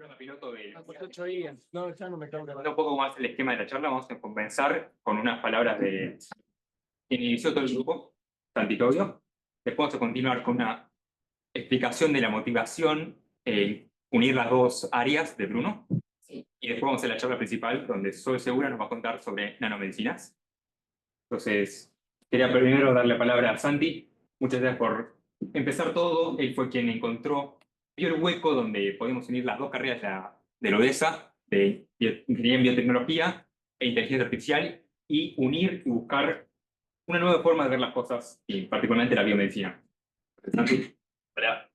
prueba piloto de... Pues 8 días. No, ya no me cabe. Un poco más el esquema de la charla, vamos a comenzar con unas palabras de quien inició todo el grupo, Santi Claudio. Después vamos a continuar con una explicación de la motivación, unir las dos áreas de Bruno. Sí. Y después vamos a la charla principal, donde Sol Segura nos va a contar sobre nanomedicinas. Entonces, quería primero darle la palabra a Santi. Muchas gracias por empezar todo. Él fue quien vio el hueco donde podemos unir las dos carreras de la ODESA, de Ingeniería en Biotecnología e Inteligencia Artificial, y unir y buscar una nueva forma de ver las cosas, y particularmente la biomedicina. Santi, hola.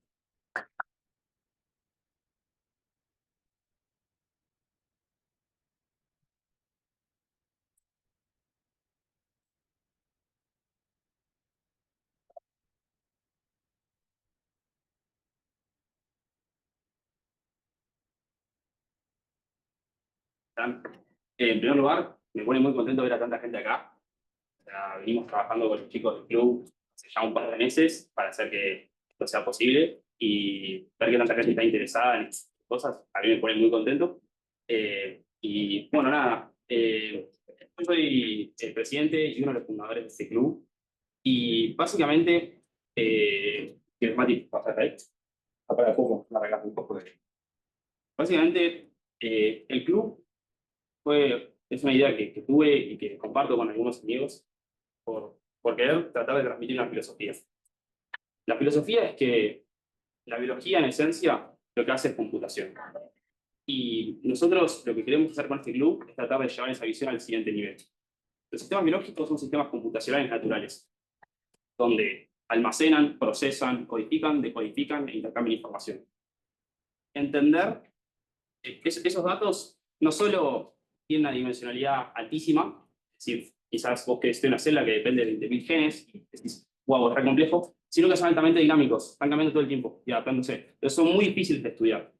En primer lugar, me pone muy contento ver a tanta gente acá. O sea, venimos trabajando con los chicos del club hace ya un par de meses para hacer que esto sea posible y ver que tanta gente está interesada en estas cosas, a mí me pone muy contento. Y bueno, nada, yo soy el presidente y uno de los fundadores de este club y básicamente, Mati, pasate ahí. Para poco, la reglas un poco de... Básicamente, el club es una idea que tuve y que comparto con algunos amigos por querer tratar de transmitir una filosofía. La filosofía es que la biología, en esencia, lo que hace es computación. Y nosotros lo que queremos hacer con este club es tratar de llevar esa visión al siguiente nivel. Los sistemas biológicos son sistemas computacionales naturales, donde almacenan, procesan, codifican, decodifican e intercambian información. Entender que esos datos no solo tienen una dimensionalidad altísima, es decir, quizás vos que estés en una célula que depende de 20.000 genes y decís, wow, es re complejo, sino que son altamente dinámicos, están cambiando todo el tiempo y adaptándose. Pero son muy difíciles de estudiar.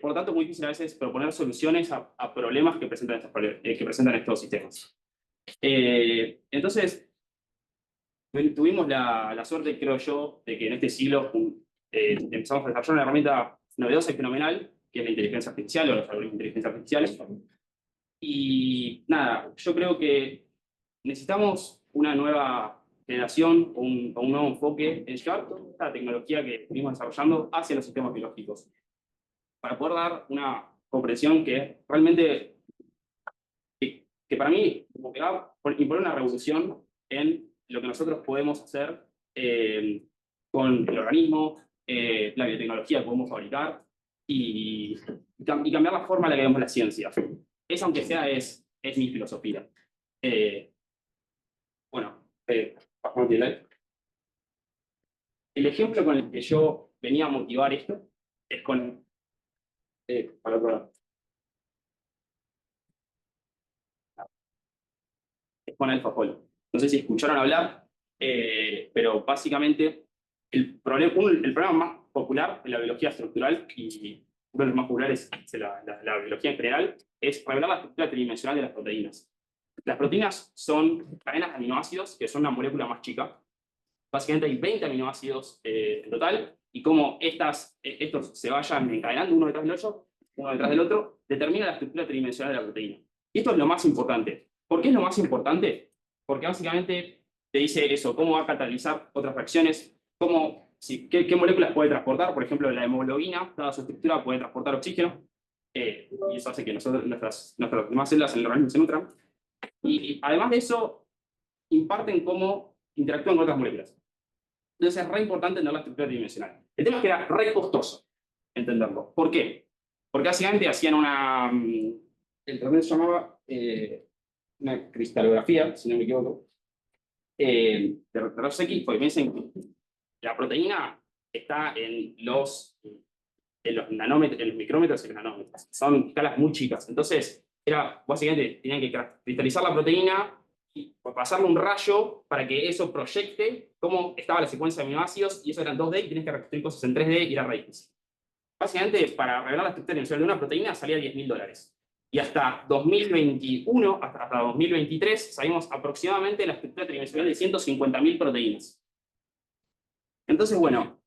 Por lo tanto, es muy difícil a veces proponer soluciones a problemas que presentan estos sistemas. Entonces, tuvimos la suerte, creo yo, de que en este siglo empezamos a desarrollar una herramienta novedosa y fenomenal, que es la inteligencia artificial o los algoritmos de inteligencia artificial. Y nada, yo creo que necesitamos una nueva generación, un nuevo enfoque en llevar toda esta tecnología que venimos desarrollando hacia los sistemas biológicos, para poder dar una comprensión que realmente, que para mí, como que va a imponer una revolución en lo que nosotros podemos hacer con el organismo, la biotecnología que podemos fabricar y cambiar la forma en la que vemos la ciencia. Eso, aunque sea, es mi filosofía. Pasamos el slide. El ejemplo con el que yo venía a motivar esto es con... para otro lado. Es con AlphaFold. No sé si escucharon hablar, pero básicamente el problema más popular en la biología estructural y uno de los más populares de la biología en general es revelar la estructura tridimensional de las proteínas. Las proteínas son cadenas de aminoácidos, que son una molécula más chica. Básicamente hay 20 aminoácidos en total, y cómo estos se vayan encadenando uno detrás del otro, determina la estructura tridimensional de la proteína. Y esto es lo más importante. ¿Por qué es lo más importante? Porque básicamente te dice eso, cómo va a catalizar otras reacciones, qué moléculas puede transportar. Por ejemplo, la hemoglobina, dada su estructura, puede transportar oxígeno, y eso hace que nuestras demás células en el organismo se nutran. Y además de eso, imparten cómo interactúan con otras moléculas. Entonces es re importante entender la estructura tridimensional. El tema es que era re costoso entenderlo. ¿Por qué? Porque básicamente hacían el tratamiento se llamaba una cristalografía, si no me equivoco, de rayos X, porque piensen que la proteína está en los nanómetros, en los micrómetros y los nanómetros. Son escalas muy chicas. Entonces, básicamente tenían que cristalizar la proteína y pasarle un rayo para que eso proyecte cómo estaba la secuencia de aminoácidos, y eso eran 2D y tienes que reconstruir cosas en 3D y era re difícil. Básicamente, para revelar la estructura dimensional de una proteína salía $10.000. Y hasta 2021, hasta 2023, sabemos aproximadamente la estructura tridimensional de 150.000 proteínas. Entonces, bueno,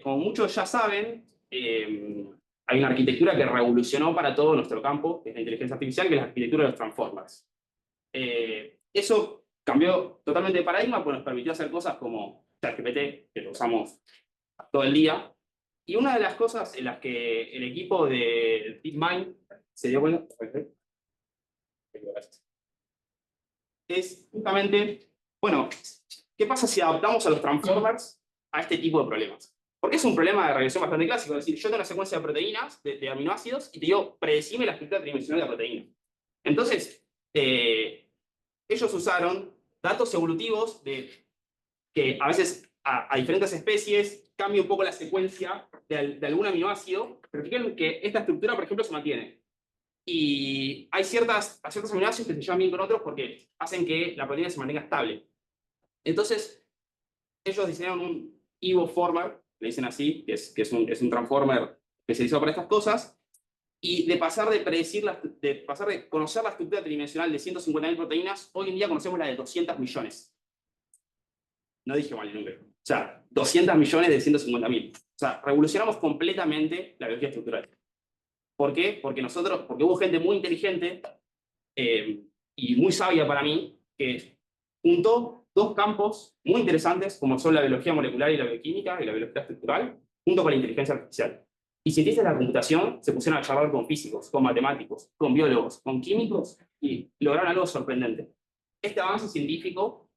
como muchos ya saben, hay una arquitectura que revolucionó para todo nuestro campo, que es la inteligencia artificial, que es la arquitectura de los transformers. Eso cambió totalmente de paradigma, pues nos permitió hacer cosas como ChatGPT, que lo usamos todo el día. Y una de las cosas en las que el equipo de DeepMind se dio cuenta es justamente, bueno, ¿qué pasa si adaptamos a los transformers a este tipo de problemas? Porque es un problema de regresión bastante clásico, es decir, yo tengo una secuencia de proteínas, de aminoácidos, y te digo, predecime la estructura tridimensional de la proteína. Entonces, ellos usaron datos evolutivos de que a veces a diferentes especies cambia un poco la secuencia de algún aminoácido, pero fíjense que esta estructura, por ejemplo, se mantiene. Y hay ciertos aminoácidos que se llevan bien con otros porque hacen que la proteína se mantenga estable. Entonces, ellos diseñaron un Evo-former, le dicen así, que es un transformer especializado para estas cosas, y de pasar de conocer la estructura tridimensional de 150.000 proteínas, hoy en día conocemos la de 200 millones. No dije mal el número. O sea, 200 millones de 150.000. O sea, revolucionamos completamente la biología estructural. ¿Por qué? Porque hubo gente muy inteligente y muy sabia para mí que juntó dos campos muy interesantes, como son la biología molecular y la bioquímica y la biología estructural, junto con la inteligencia artificial. Y cientistas de la computación se pusieron a charlar con físicos, con matemáticos, con biólogos, con químicos y lograron algo sorprendente. Este avance científico,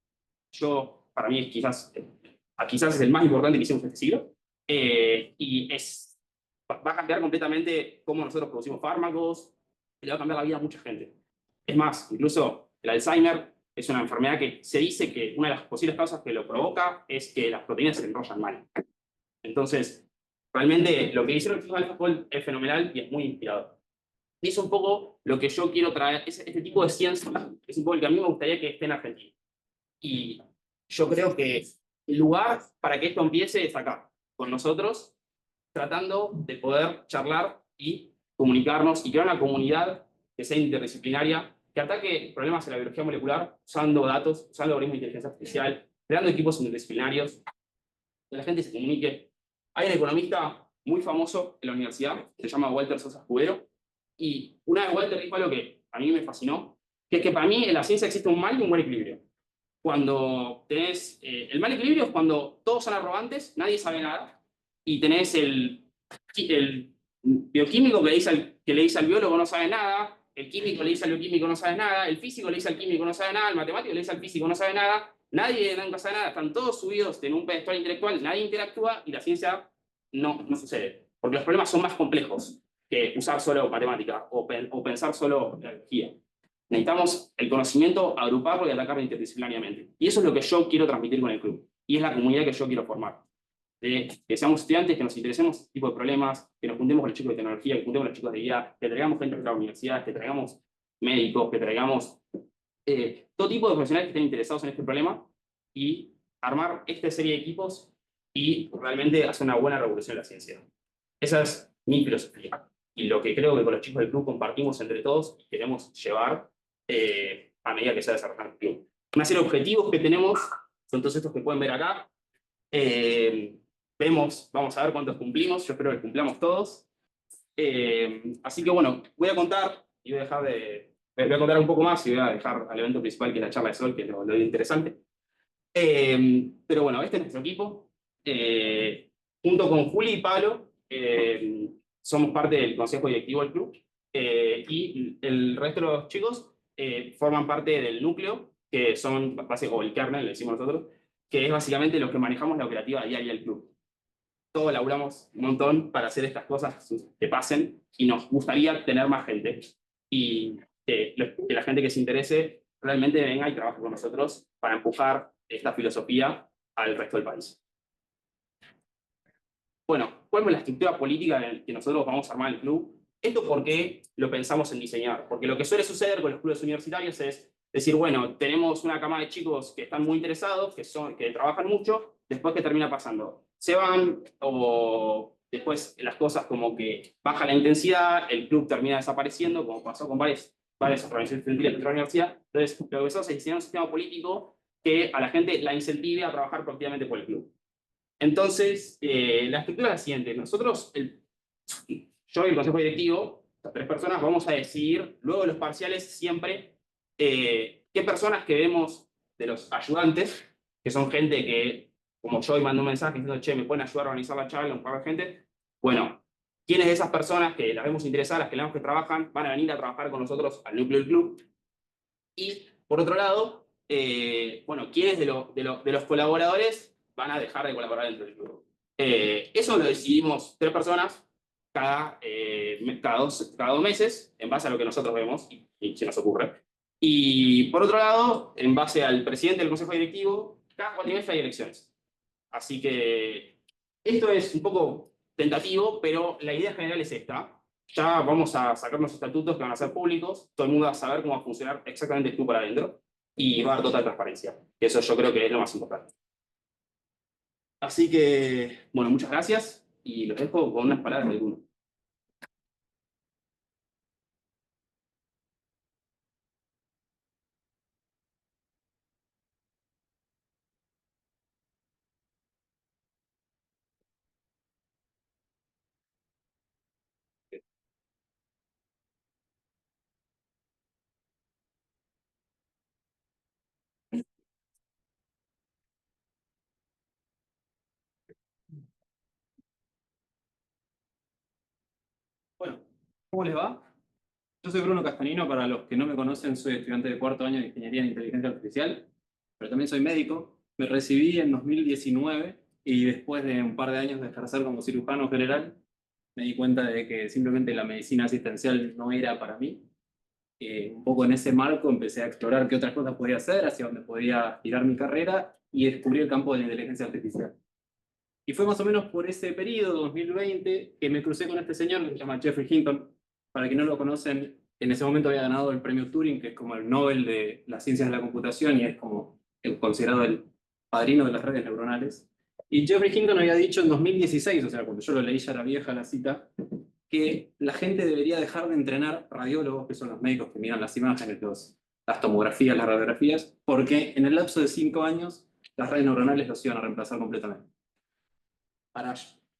para mí, quizás es el más importante que hicimos en este siglo, y va a cambiar completamente cómo nosotros producimos fármacos, y le va a cambiar la vida a mucha gente. Es más, incluso el Alzheimer es una enfermedad que se dice que una de las posibles causas que lo provoca es que las proteínas se enrollan mal. Entonces, realmente lo que hicieron los AlphaFold es fenomenal y es muy inspirador. Y es un poco lo que yo quiero traer, este tipo de ciencia, es un poco el que a mí me gustaría que esté en Argentina. Y yo creo que el lugar para que esto empiece es acá, con nosotros, tratando de poder charlar y comunicarnos y crear una comunidad que sea interdisciplinaria, que ataque problemas en la biología molecular usando datos, usando algoritmos de inteligencia artificial, creando equipos interdisciplinarios, que la gente se comunique. Hay un economista muy famoso en la universidad, se llama Walter Sosa Escudero, y una vez Walter dijo algo que a mí me fascinó, que es que para mí en la ciencia existe un mal y un buen equilibrio. Cuando tenés, el mal equilibrio es cuando todos son arrogantes, nadie sabe nada, y tenés el bioquímico que le dice al biólogo no sabe nada, el químico le dice al bioquímico no sabe nada, el físico le dice al químico no sabe nada, el matemático le dice al físico no sabe nada, nadie nunca sabe nada, están todos subidos en un pedestal intelectual, nadie interactúa y la ciencia no sucede. Porque los problemas son más complejos que usar solo matemática o pensar solo biología. Necesitamos el conocimiento, agruparlo y atacarlo interdisciplinariamente. Y eso es lo que yo quiero transmitir con el club. Y es la comunidad que yo quiero formar. Que seamos estudiantes, que nos interesemos este tipo de problemas, que nos juntemos con los chicos de tecnología, que juntemos con los chicos de IA, que traigamos gente de la universidad, que traigamos médicos, que traigamos todo tipo de profesionales que estén interesados en este problema y armar esta serie de equipos y realmente hacer una buena revolución en la ciencia. Esa es mi filosofía. Y lo que creo que con los chicos del club compartimos entre todos y queremos llevar a medida que se desarrolla el club. Una serie de objetivos que tenemos son todos estos que pueden ver acá. Vamos a ver cuántos cumplimos, yo espero que cumplamos todos. Así que bueno, voy a contar y voy a contar un poco más y voy a dejar al evento principal, que es la charla de Sol, que es lo interesante. Pero bueno, este es nuestro equipo. Junto con Juli y Pablo, somos parte del consejo directivo del club. Y el resto de los chicos forman parte del núcleo, que son, o el kernel, le decimos nosotros, que es básicamente los que manejamos la operativa diaria del club. Todos laburamos un montón para hacer estas cosas que pasen y nos gustaría tener más gente. Y que la gente que se interese realmente venga y trabaje con nosotros para empujar esta filosofía al resto del país. Bueno, ¿cuál es la estructura política que nosotros vamos a armar el club? Esto porque lo pensamos en diseñar. Porque lo que suele suceder con los clubes universitarios es decir, bueno, tenemos una cama de chicos que están muy interesados, que trabajan mucho, después ¿qué termina pasando? Se van, o después las cosas como que baja la intensidad, el club termina desapareciendo, como pasó con varias organizaciones estudiantiles de la universidad. Entonces, lo que hacemos es diseñar un sistema político que a la gente la incentive a trabajar proactivamente por el club. Entonces, la estructura es la siguiente. Nosotros, yo y el consejo directivo, las 3 personas, vamos a decidir, luego de los parciales, siempre qué personas que vemos de los ayudantes, que son gente que, como yo, y mando un mensaje diciendo, che, me pueden ayudar a organizar la charla, un par de gente. Bueno, ¿quiénes de esas personas que las vemos interesadas, que las vemos que trabajan, van a venir a trabajar con nosotros al núcleo del club? Y, por otro lado, bueno, ¿quiénes de los colaboradores van a dejar de colaborar dentro del club? Eso lo decidimos 3 personas cada 2 meses, en base a lo que nosotros vemos y se nos ocurre. Y por otro lado, en base al presidente del consejo directivo, cada cuatrimestre hay elecciones. Así que esto es un poco tentativo, pero la idea general es esta. Ya vamos a sacar los estatutos que van a ser públicos, todo el mundo va a saber cómo va a funcionar exactamente el club para adentro y va a haber total transparencia. Eso yo creo que es lo más importante. Así que, bueno, muchas gracias y los dejo con unas palabras de alguno. Bueno, ¿cómo les va? Yo soy Bruno Castanino, para los que no me conocen, soy estudiante de 4º año de Ingeniería en Inteligencia Artificial, pero también soy médico. Me recibí en 2019 y después de un par de años de ejercer como cirujano general, me di cuenta de que simplemente la medicina asistencial no era para mí. Un poco en ese marco empecé a explorar qué otras cosas podía hacer, hacia dónde podía girar mi carrera y descubrí el campo de la inteligencia artificial. Y fue más o menos por ese periodo, 2020, que me crucé con este señor que se llama Geoffrey Hinton. Para quienes no lo conocen, en ese momento había ganado el premio Turing, que es como el Nobel de las ciencias de la computación y es como considerado el padrino de las redes neuronales. Y Geoffrey Hinton había dicho en 2016, o sea, cuando yo lo leí ya era vieja la cita, que la gente debería dejar de entrenar radiólogos, que son los médicos que miran las imágenes, las tomografías, las radiografías, porque en el lapso de 5 años las redes neuronales los iban a reemplazar completamente. Para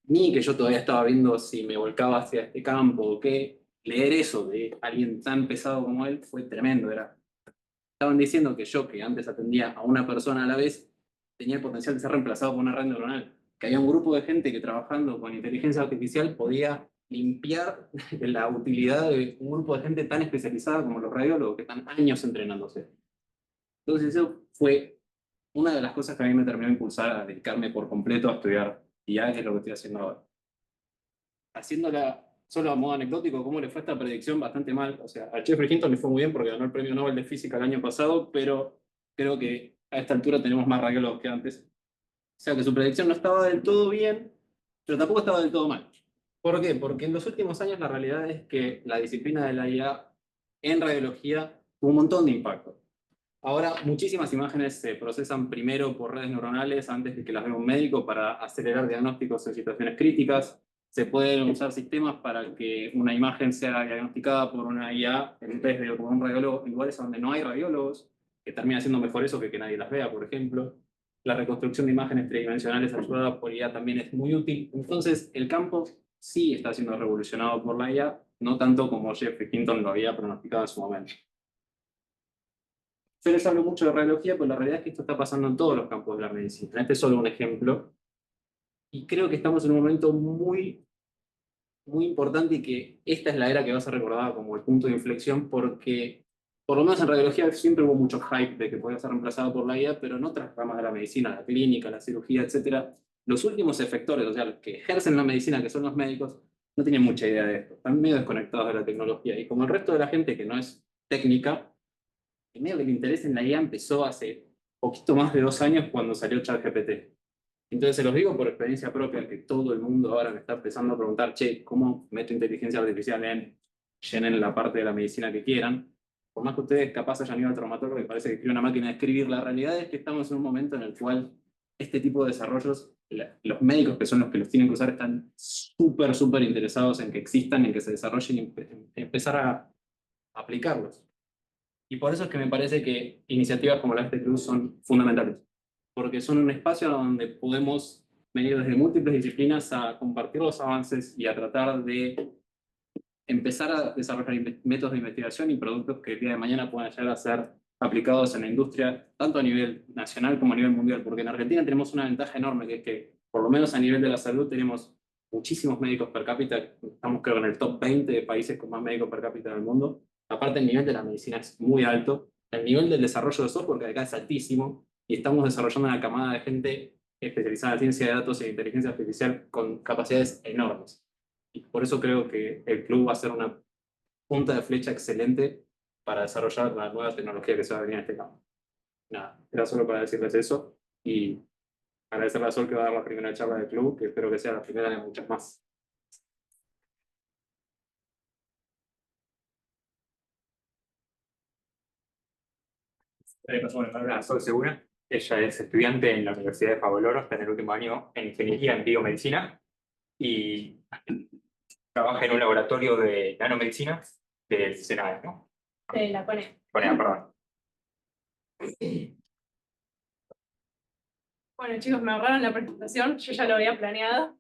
mí, que yo todavía estaba viendo si me volcaba hacia este campo o qué, leer eso de alguien tan pesado como él fue tremendo. Estaban diciendo que yo, que antes atendía a una persona a la vez, tenía el potencial de ser reemplazado por una red neuronal. Que había un grupo de gente que trabajando con inteligencia artificial podía limpiar la utilidad de un grupo de gente tan especializada como los radiólogos, que están años entrenándose. Entonces eso fue una de las cosas que a mí me terminó de impulsar a dedicarme por completo a estudiar IA, que es lo que estoy haciendo ahora. Haciéndola solo a modo anecdótico, ¿cómo le fue esta predicción? Bastante mal. O sea, a Geoffrey Hinton le fue muy bien porque ganó el premio Nobel de Física el año pasado, pero creo que a esta altura tenemos más radiólogos que antes. O sea que su predicción no estaba del todo bien, pero tampoco estaba del todo mal. ¿Por qué? Porque en los últimos años la realidad es que la disciplina de la IA en radiología tuvo un montón de impacto. Ahora, muchísimas imágenes se procesan primero por redes neuronales antes de que las vea un médico para acelerar diagnósticos en situaciones críticas. Se pueden usar sistemas para que una imagen sea diagnosticada por una IA en vez de por un radiólogo en lugares donde no hay radiólogos, que termina siendo mejor eso que nadie las vea, por ejemplo. La reconstrucción de imágenes tridimensionales ayudada por IA también es muy útil. Entonces, el campo sí está siendo revolucionado por la IA, no tanto como Geoffrey Hinton lo había pronosticado en su momento. Yo les hablo mucho de radiología, pero la realidad es que esto está pasando en todos los campos de la medicina. Este es solo un ejemplo. Y creo que estamos en un momento muy, muy importante y que esta es la era que va a ser recordada como el punto de inflexión porque, por lo menos en radiología, siempre hubo mucho hype de que podía ser reemplazado por la IA, pero en otras ramas de la medicina, la clínica, la cirugía, etcétera, los últimos efectores, o sea, los que ejercen la medicina, que son los médicos, no tienen mucha idea de esto. Están medio desconectados de la tecnología. Y como el resto de la gente que no es técnica, el medio que el interés en la IA empezó hace poquito más de 2 años cuando salió ChatGPT. Entonces se los digo por experiencia propia, que todo el mundo ahora me está empezando a preguntar, che, ¿cómo meto inteligencia artificial llenen la parte de la medicina que quieran? Por más que ustedes capaz hayan ido al traumatólogo, que parece que escribe una máquina de escribir, la realidad es que estamos en un momento en el cual este tipo de desarrollos, los médicos que son los que los tienen que usar, están súper, súper interesados en que existan, en que se desarrollen y empezar a aplicarlos. Y por eso es que me parece que iniciativas como la de este Cruz son fundamentales, porque son un espacio donde podemos venir desde múltiples disciplinas a compartir los avances y a tratar de empezar a desarrollar métodos de investigación y productos que el día de mañana puedan llegar a ser aplicados en la industria, tanto a nivel nacional como a nivel mundial, porque en Argentina tenemos una ventaja enorme, que es que, por lo menos a nivel de la salud, tenemos muchísimos médicos per cápita, estamos creo en el top 20 de países con más médicos per cápita del mundo. Aparte, el nivel de la medicina es muy alto, el nivel del desarrollo de software que acá es altísimo, y estamos desarrollando una camada de gente especializada en ciencia de datos e inteligencia artificial con capacidades enormes. Y por eso creo que el club va a ser una punta de flecha excelente para desarrollar la nueva tecnología que se va a venir en este campo. Nada, era solo para decirles eso y agradecerle a Sol que va a dar la primera charla del club, que espero que sea la primera de muchas más. Le paso la palabra a Sol Segura. Ella es estudiante en la Universidad de Favaloro, está en el último año en Ingeniería en Biomedicina y trabaja en un laboratorio de nanomedicina del SENAE, ¿no? De la CONE. Perdón. Bueno, chicos, me ahorraron la presentación, yo ya lo había planeado.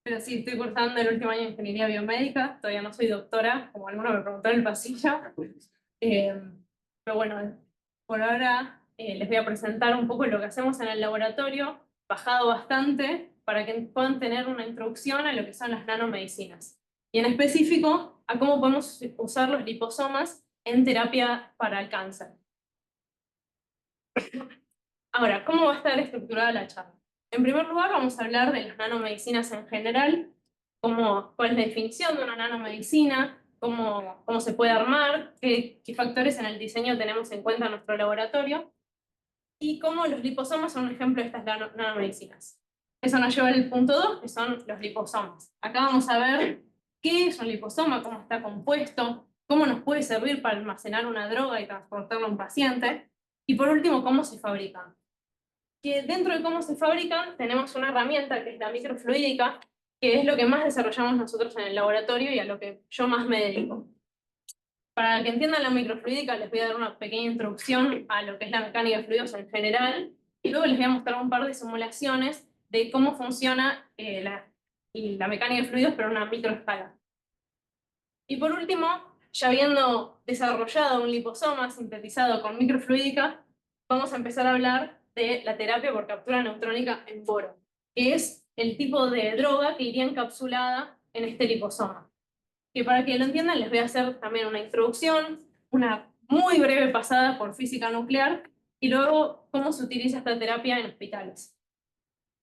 Pero sí, estoy cursando el último año de Ingeniería Biomédica, todavía no soy doctora, como alguno me preguntó en el pasillo. Pero bueno, por ahora les voy a presentar un poco lo que hacemos en el laboratorio, bajado bastante, para que puedan tener una introducción a lo que son las nanomedicinas. Y en específico, a cómo podemos usar los liposomas en terapia para el cáncer. Ahora, ¿cómo va a estar estructurada la charla? En primer lugar, vamos a hablar de las nanomedicinas en general, cuál es la definición de una nanomedicina, cómo se puede armar, qué factores en el diseño tenemos en cuenta en nuestro laboratorio, y cómo los liposomas son un ejemplo de estas nanomedicinas. Eso nos lleva al punto 2, que son los liposomas. Acá vamos a ver qué es un liposoma, cómo está compuesto, cómo nos puede servir para almacenar una droga y transportarla a un paciente, y por último, cómo se fabrican. Que dentro de cómo se fabrican tenemos una herramienta que es la microfluídica, que es lo que más desarrollamos nosotros en el laboratorio y a lo que yo más me dedico. Para que entiendan la microfluídica les voy a dar una pequeña introducción a lo que es la mecánica de fluidos en general y luego les voy a mostrar un par de simulaciones de cómo funciona la mecánica de fluidos pero en una microescala. Y por último, ya habiendo desarrollado un liposoma sintetizado con microfluídica, vamos a empezar a hablar de la terapia por captura neutrónica en boro, que es el tipo de droga que iría encapsulada en este liposoma. Que para que lo entiendan les voy a hacer también una introducción, una muy breve pasada por física nuclear y luego cómo se utiliza esta terapia en hospitales.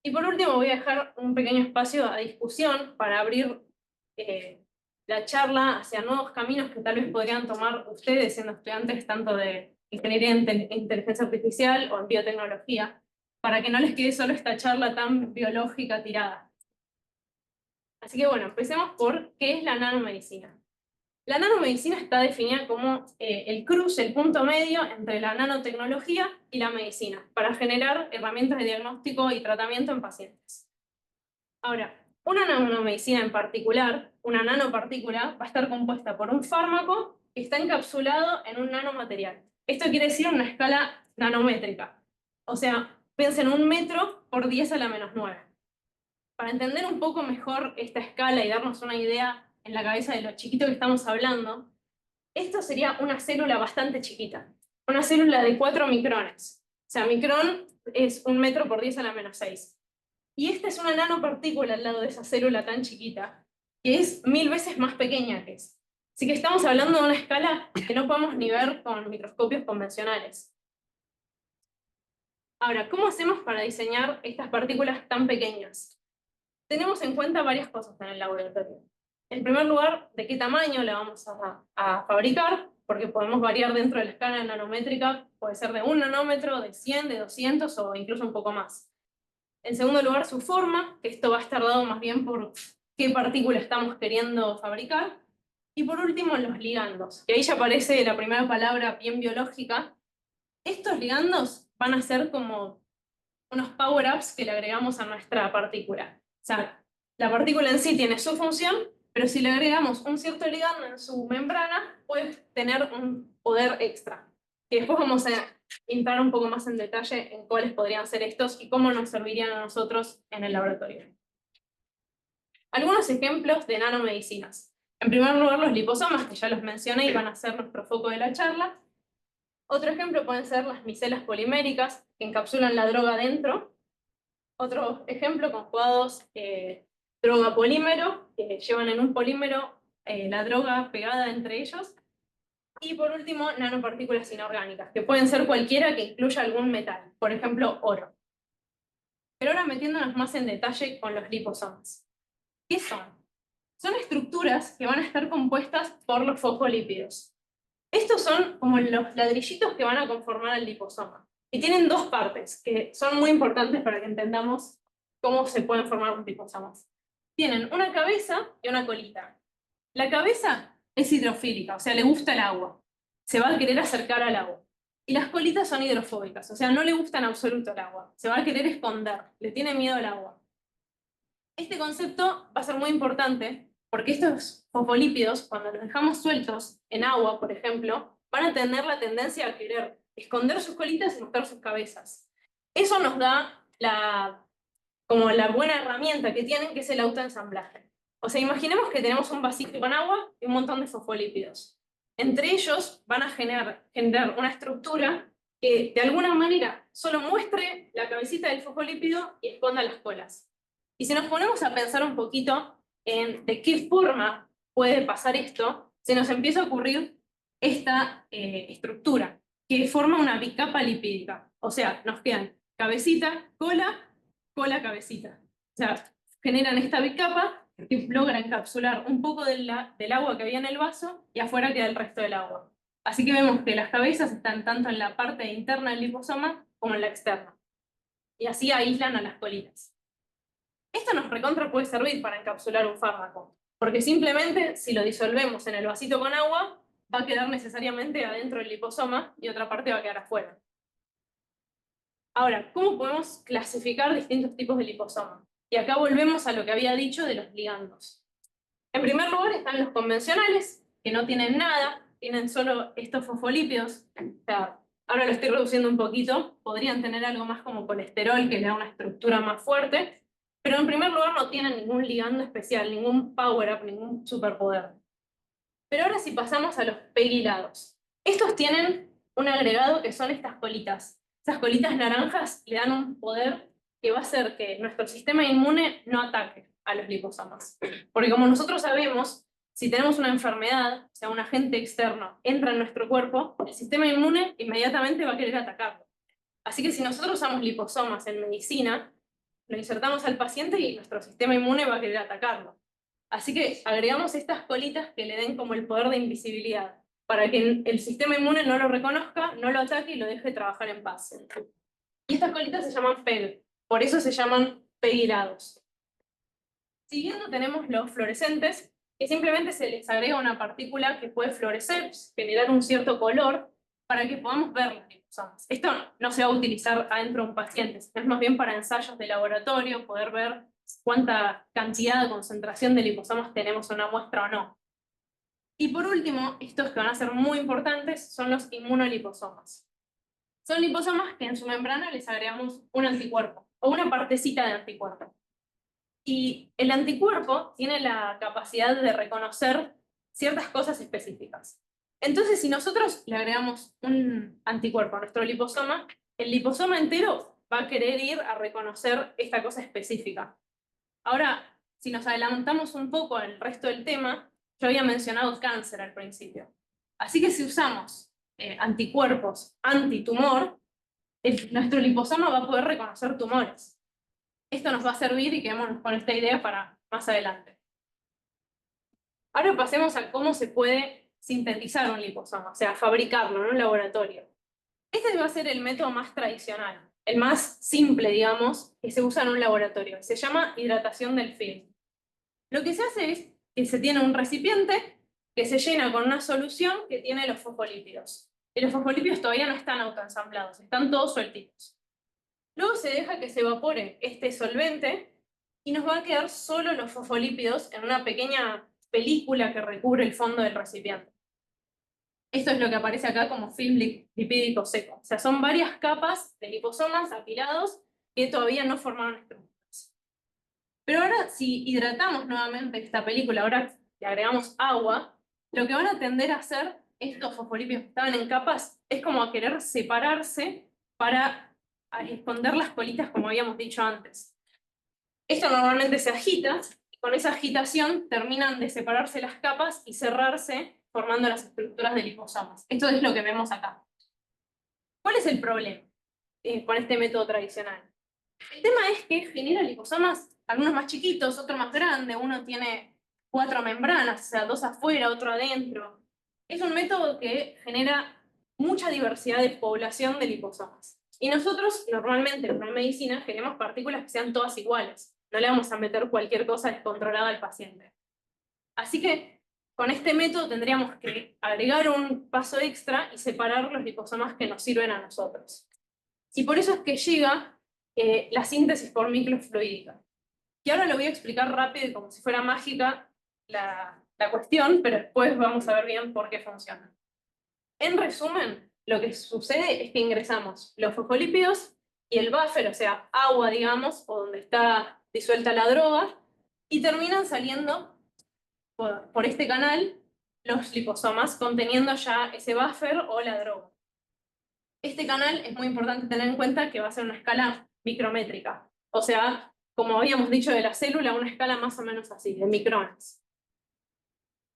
Y por último voy a dejar un pequeño espacio a discusión para abrir la charla hacia nuevos caminos que tal vez podrían tomar ustedes siendo estudiantes tanto de ingeniería en inteligencia artificial o en biotecnología, para que no les quede solo esta charla tan biológica tirada. Así que bueno, empecemos por qué es la nanomedicina. La nanomedicina está definida como el cruce, el punto medio entre la nanotecnología y la medicina, para generar herramientas de diagnóstico y tratamiento en pacientes. Ahora, una nanomedicina en particular, una nanopartícula, va a estar compuesta por un fármaco que está encapsulado en un nanomaterial. Esto quiere decir una escala nanométrica. O sea, piensen 1 metro por 10 a la menos 9. Para entender un poco mejor esta escala y darnos una idea en la cabeza de lo chiquito que estamos hablando, esto sería una célula bastante chiquita. Una célula de 4 micrones. O sea, micrón es 1 metro por 10 a la menos 6. Y esta es una nanopartícula al lado de esa célula tan chiquita, que es 1000 veces más pequeña que es. Así que estamos hablando de una escala que no podemos ni ver con microscopios convencionales. Ahora, ¿cómo hacemos para diseñar estas partículas tan pequeñas? Tenemos en cuenta varias cosas en el laboratorio. En primer lugar, de qué tamaño la vamos a fabricar, porque podemos variar dentro de la escala nanométrica, puede ser de 1 nanómetro, de 100, de 200 o incluso un poco más. En segundo lugar, su forma, que esto va a estar dado más bien por qué partícula estamos queriendo fabricar. Y por último, los ligandos, que ahí ya aparece la primera palabra bien biológica. Estos ligandos van a ser como unos power-ups que le agregamos a nuestra partícula. O sea, la partícula en sí tiene su función, pero si le agregamos un cierto ligando en su membrana, puede tener un poder extra. Y después vamos a entrar un poco más en detalle en cuáles podrían ser estos y cómo nos servirían a nosotros en el laboratorio. Algunos ejemplos de nanomedicinas. En primer lugar, los liposomas, que ya los mencioné y van a ser nuestro foco de la charla. Otro ejemplo pueden ser las micelas poliméricas, que encapsulan la droga dentro. Otro ejemplo, conjugados droga-polímero, que llevan en un polímero la droga pegada entre ellos. Y por último, nanopartículas inorgánicas, que pueden ser cualquiera que incluya algún metal, por ejemplo, oro. Pero ahora metiéndonos más en detalle con los liposomas. ¿Qué son? Son estructuras que van a estar compuestas por los fosfolípidos. Estos son como los ladrillitos que van a conformar el liposoma. Y tienen dos partes, que son muy importantes para que entendamos cómo se pueden formar los liposomas. Tienen una cabeza y una colita. La cabeza es hidrofílica, o sea, le gusta el agua. Se va a querer acercar al agua. Y las colitas son hidrofóbicas, o sea, no le gusta en absoluto el agua. Se va a querer esconder, le tiene miedo al agua. Este concepto va a ser muy importante porque estos fosfolípidos, cuando los dejamos sueltos en agua, por ejemplo, van a tener la tendencia a querer esconder sus colitas y mostrar sus cabezas. Eso nos da como la buena herramienta que tienen, que es el autoensamblaje. O sea, imaginemos que tenemos un vasito con agua y un montón de fosfolípidos. Entre ellos van a generar una estructura que de alguna manera solo muestre la cabecita del fosfolípido y esconda las colas. Y si nos ponemos a pensar un poquito en de qué forma puede pasar esto, se nos empieza a ocurrir esta estructura, que forma una bicapa lipídica. O sea, nos quedan cabecita, cola, cola, cabecita. O sea, generan esta bicapa que logra encapsular un poco del agua que había en el vaso y afuera queda el resto del agua. Así que vemos que las cabezas están tanto en la parte interna del liposoma como en la externa. Y así aíslan a las colitas. Esto nos recontra puede servir para encapsular un fármaco, porque simplemente si lo disolvemos en el vasito con agua, va a quedar necesariamente adentro del liposoma y otra parte va a quedar afuera. Ahora, ¿cómo podemos clasificar distintos tipos de liposoma? Y acá volvemos a lo que había dicho de los ligandos. En primer lugar están los convencionales, que no tienen nada, tienen solo estos fosfolípidos. O sea, ahora lo estoy reduciendo un poquito, podrían tener algo más como colesterol, que le da una estructura más fuerte, pero en primer lugar no tienen ningún ligando especial, ningún power-up, ningún superpoder. Pero ahora si pasamos a los pegilados. Estos tienen un agregado que son estas colitas. Esas colitas naranjas le dan un poder que va a hacer que nuestro sistema inmune no ataque a los liposomas. Porque como nosotros sabemos, si tenemos una enfermedad, o sea, un agente externo entra en nuestro cuerpo, el sistema inmune inmediatamente va a querer atacarlo. Así que si nosotros usamos liposomas en medicina, lo insertamos al paciente y nuestro sistema inmune va a querer atacarlo. Así que agregamos estas colitas que le den como el poder de invisibilidad, para que el sistema inmune no lo reconozca, no lo ataque y lo deje trabajar en paz. Y estas colitas se llaman PEG, por eso se llaman pegilados. Siguiendo tenemos los fluorescentes, que simplemente se les agrega una partícula que puede florecer, generar un cierto color, para que podamos ver las liposomas. Esto no se va a utilizar adentro de un paciente, es más bien para ensayos de laboratorio, poder ver cuánta cantidad de concentración de liposomas tenemos en una muestra o no. Y por último, estos que van a ser muy importantes son los inmunoliposomas. Son liposomas que en su membrana les agregamos un anticuerpo, o una partecita de anticuerpo. Y el anticuerpo tiene la capacidad de reconocer ciertas cosas específicas. Entonces, si nosotros le agregamos un anticuerpo a nuestro liposoma, el liposoma entero va a querer ir a reconocer esta cosa específica. Ahora, si nos adelantamos un poco al resto del tema, yo había mencionado cáncer al principio. Así que si usamos anticuerpos antitumor, nuestro liposoma va a poder reconocer tumores. Esto nos va a servir y quedémonos con esta idea para más adelante. Ahora pasemos a cómo se puede sintetizar un liposoma, o sea, fabricarlo en un laboratorio. Este va a ser el método más tradicional, el más simple, digamos, que se usa en un laboratorio. Se llama hidratación del film. Lo que se hace es que se tiene un recipiente que se llena con una solución que tiene los fosfolípidos. Y los fosfolípidos todavía no están autoensamblados, están todos sueltitos. Luego se deja que se evapore este solvente y nos va a quedar solo los fosfolípidos en una pequeña película que recubre el fondo del recipiente. Esto es lo que aparece acá como film lipídico seco. O sea, son varias capas de liposomas apilados que todavía no formaron estructuras. Pero ahora, si hidratamos nuevamente esta película, ahora le agregamos agua, lo que van a tender a hacer estos fosfolípidos que estaban en capas es como a querer separarse para esconder las colitas, como habíamos dicho antes. Esto normalmente se agita, y con esa agitación terminan de separarse las capas y cerrarse, formando las estructuras de liposomas. Esto es lo que vemos acá. ¿Cuál es el problema con este método tradicional? El tema es que genera liposomas, algunos más chiquitos, otros más grandes, uno tiene 4 membranas, o sea, 2 afuera, otro adentro. Es un método que genera mucha diversidad de población de liposomas. Y nosotros, normalmente en una medicina, queremos partículas que sean todas iguales. No le vamos a meter cualquier cosa descontrolada al paciente. Así que con este método tendríamos que agregar un paso extra y separar los liposomas que nos sirven a nosotros. Y por eso es que llega la síntesis por microfluídica. Y ahora lo voy a explicar rápido y como si fuera mágica la cuestión, pero después vamos a ver bien por qué funciona. En resumen, lo que sucede es que ingresamos los fosfolípidos y el buffer, o sea, agua, digamos, o donde está disuelta la droga, y terminan saliendo por este canal los liposomas conteniendo ya ese buffer o la droga. Este canal es muy importante tener en cuenta que va a ser una escala micrométrica. O sea, como habíamos dicho de la célula, una escala más o menos así, de micrones.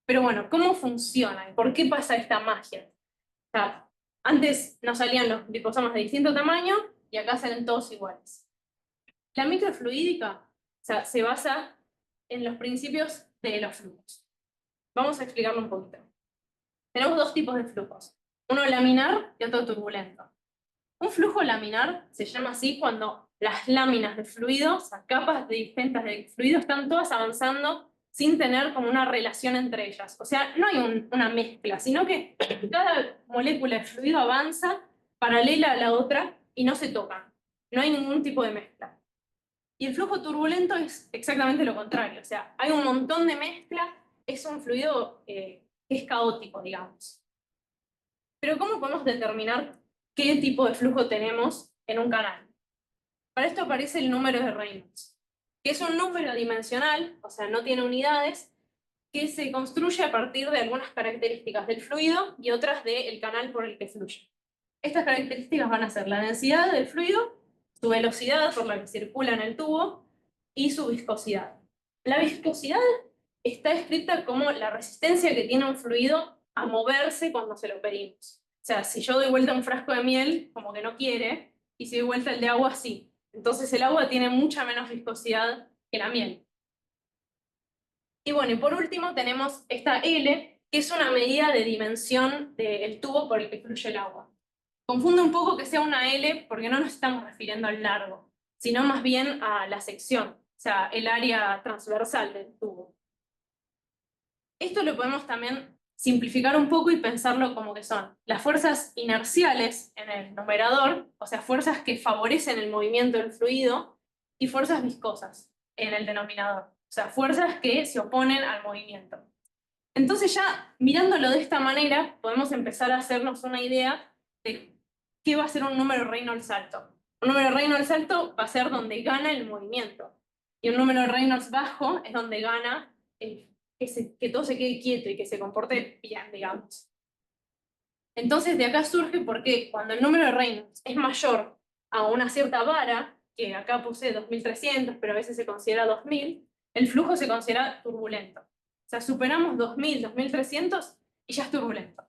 Pero bueno, ¿cómo funciona? ¿Por qué pasa esta magia? O sea, antes nos salían los liposomas de distinto tamaño y acá salen todos iguales. La microfluídica, o sea, se basa en los principios de los flujos. Vamos a explicarlo un poquito. Tenemos 2 tipos de flujos. Uno laminar y otro turbulento. Un flujo laminar se llama así cuando las láminas de fluido, o sea, capas distintas de fluido, están todas avanzando sin tener como una relación entre ellas. O sea, no hay una mezcla, sino que cada molécula de fluido avanza paralela a la otra y no se tocan. No hay ningún tipo de mezcla. Y el flujo turbulento es exactamente lo contrario. O sea, hay un montón de mezcla, es un fluido que es caótico, digamos. Pero ¿cómo podemos determinar qué tipo de flujo tenemos en un canal? Para esto aparece el número de Reynolds, que es un número dimensional, o sea, no tiene unidades, que se construye a partir de algunas características del fluido y otras del canal por el que fluye. Estas características van a ser la densidad del fluido, su velocidad por la que circula en el tubo y su viscosidad. La viscosidad está escrita como la resistencia que tiene un fluido a moverse cuando se lo operimos. O sea, si yo doy vuelta un frasco de miel, como que no quiere, y si doy vuelta el de agua, sí. Entonces el agua tiene mucha menos viscosidad que la miel. Y bueno, y por último tenemos esta L, que es una medida de dimensión del tubo por el que fluye el agua. Confunde un poco que sea una L porque no nos estamos refiriendo al largo, sino más bien a la sección, o sea, el área transversal del tubo. Esto lo podemos también simplificar un poco y pensarlo como que son las fuerzas inerciales en el numerador, o sea, fuerzas que favorecen el movimiento del fluido, y fuerzas viscosas en el denominador, o sea, fuerzas que se oponen al movimiento. Entonces ya mirándolo de esta manera, podemos empezar a hacernos una idea de qué va a ser un número Reynolds alto. Un número Reynolds alto va a ser donde gana el movimiento, y un número Reynolds bajo es donde gana que todo se quede quieto y que se comporte bien, digamos. Entonces de acá surge porque cuando el número de Reynolds es mayor a una cierta vara, que acá puse 2300, pero a veces se considera 2000, el flujo se considera turbulento. O sea, superamos 2000, 2300 y ya es turbulento.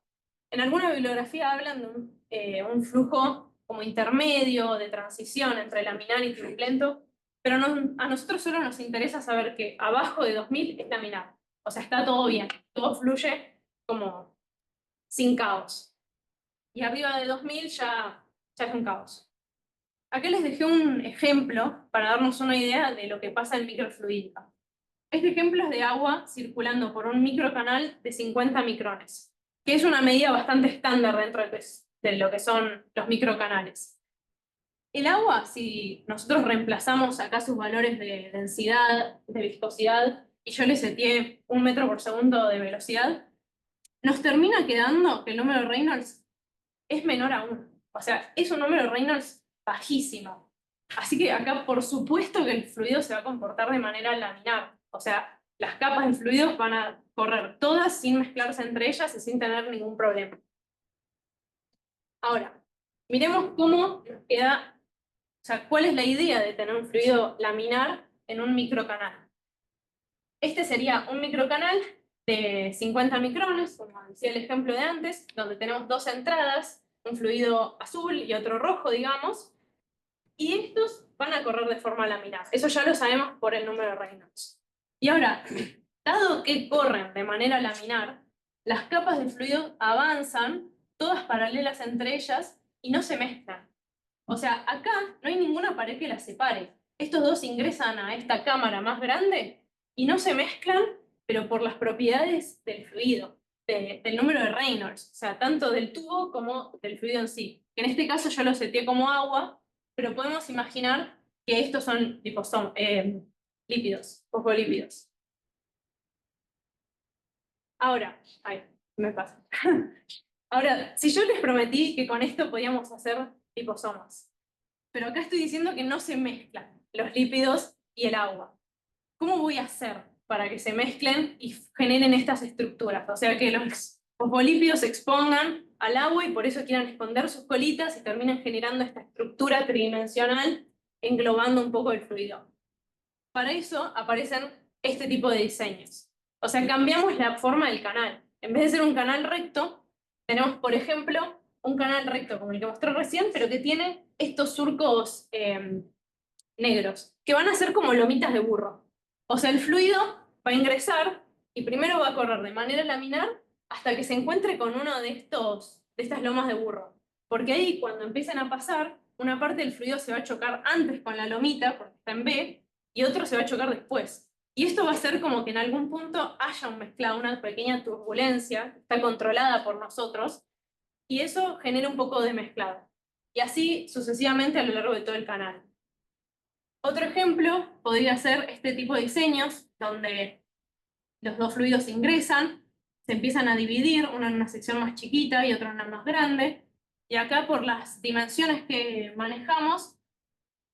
En alguna bibliografía hablan de un flujo como intermedio, de transición entre laminar y turbulento, pero a nosotros solo nos interesa saber que abajo de 2000 es laminar. O sea, está todo bien, todo fluye como sin caos. Y arriba de 2000 ya es un caos. Acá les dejé un ejemplo para darnos una idea de lo que pasa en microfluídica. Este ejemplo es de agua circulando por un microcanal de 50 micrones, que es una medida bastante estándar dentro de lo que son los microcanales. El agua, si nosotros reemplazamos acá sus valores de densidad, de viscosidad, y yo le seteé 1 metro por segundo de velocidad, nos termina quedando que el número de Reynolds es menor a 1. O sea, es un número de Reynolds bajísimo. Así que acá, por supuesto que el fluido se va a comportar de manera laminar. O sea, las capas de fluidos van a correr todas sin mezclarse entre ellas y sin tener ningún problema. Ahora, miremos cómo nos queda, o sea, cuál es la idea de tener un fluido laminar en un microcanal. Este sería un microcanal de 50 micrones, como decía el ejemplo de antes, donde tenemos dos entradas, un fluido azul y otro rojo, digamos, y estos van a correr de forma laminar. Eso ya lo sabemos por el número de Reynolds. Y ahora, dado que corren de manera laminar, las capas de fluido avanzan, todas paralelas entre ellas, y no se mezclan. O sea, acá no hay ninguna pared que las separe. Estos dos ingresan a esta cámara más grande y no se mezclan, pero por las propiedades del fluido, del número de Reynolds, o sea, tanto del tubo como del fluido en sí. Que en este caso yo lo seteé como agua, pero podemos imaginar que estos son lípidos, fosfolípidos. Ahora, ay, me pasa. Ahora, si yo les prometí que con esto podíamos hacer liposomas, pero acá estoy diciendo que no se mezclan los lípidos y el agua. ¿Cómo voy a hacer para que se mezclen y generen estas estructuras? O sea, que los fosfolípidos se expongan al agua y por eso quieran esconder sus colitas y terminen generando esta estructura tridimensional englobando un poco el fluido. Para eso aparecen este tipo de diseños. O sea, cambiamos la forma del canal. En vez de ser un canal recto, tenemos, por ejemplo, un canal recto como el que mostré recién, pero que tiene estos surcos negros, que van a ser como lomitas de burro. O sea, el fluido va a ingresar y primero va a correr de manera laminar hasta que se encuentre con uno de estas lomas de burro. Porque ahí, cuando empiecen a pasar, una parte del fluido se va a chocar antes con la lomita, porque está en B, y otro se va a chocar después. Y esto va a ser como que en algún punto haya un mezclado, una pequeña turbulencia, que está controlada por nosotros, y eso genera un poco de mezclado. Y así sucesivamente a lo largo de todo el canal. Otro ejemplo podría ser este tipo de diseños, donde los dos fluidos ingresan, se empiezan a dividir, uno en una sección más chiquita y otro en una más grande, y acá por las dimensiones que manejamos,